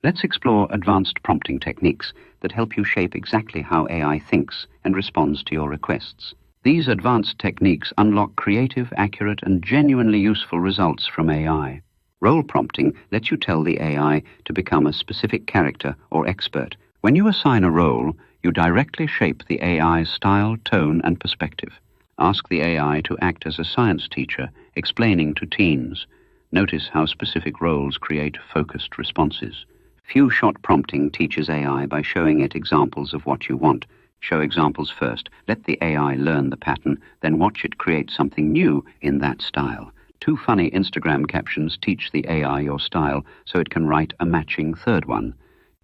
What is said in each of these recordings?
Let's explore advanced prompting techniques that help you shape exactly how AI thinks and responds to your requests. These advanced techniques unlock creative, accurate, and genuinely useful results from AI. Role prompting lets you tell the AI to become a specific character or expert. When you assign a role, you directly shape the AI's style, tone, and perspective. Ask the AI to act as a science teacher, explaining to teens. Notice how specific roles create focused responses. Few-shot prompting teaches AI by showing it examples of what you want. Show examples first. Let the AI learn the pattern, then watch it create something new in that style. 2 funny Instagram captions teach the AI your style, so it can write a matching third one.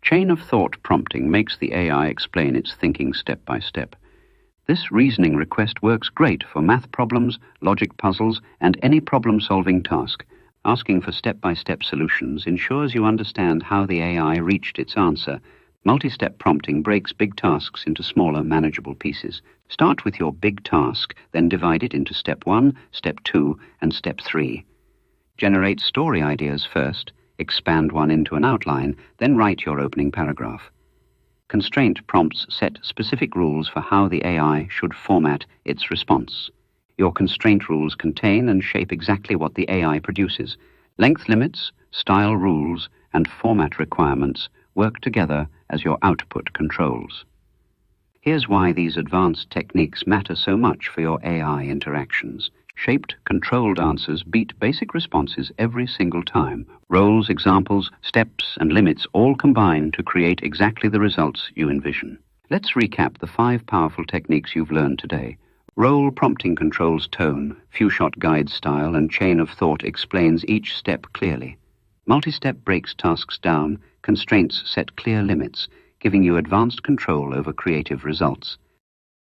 Chain of thought prompting makes the AI explain its thinking step by step. This reasoning request works great for math problems, logic puzzles, and any problem-solving task. Asking for step-by-step solutions ensures you understand how the AI reached its answer. Multi-step prompting breaks big tasks into smaller, manageable pieces. Start with your big task, then divide it into step 1, step 2, and step 3. Generate story ideas first, expand one into an outline, then write your opening paragraph. Constraint prompts set specific rules for how the AI should format its response. Your constraint rules contain and shape exactly what the AI produces. Length limits, style rules, and format requirements work together as your output controls. Here's why these advanced techniques matter so much for your AI interactions. Shaped, controlled answers beat basic responses every single time. Roles, examples, steps, and limits all combine to create exactly the results you envision. Let's recap the 5 powerful techniques you've learned today. Role prompting controls tone, few-shot guides style, and chain of thought explains each step clearly. Multi-step breaks tasks down, constraints set clear limits, giving you advanced control over creative results.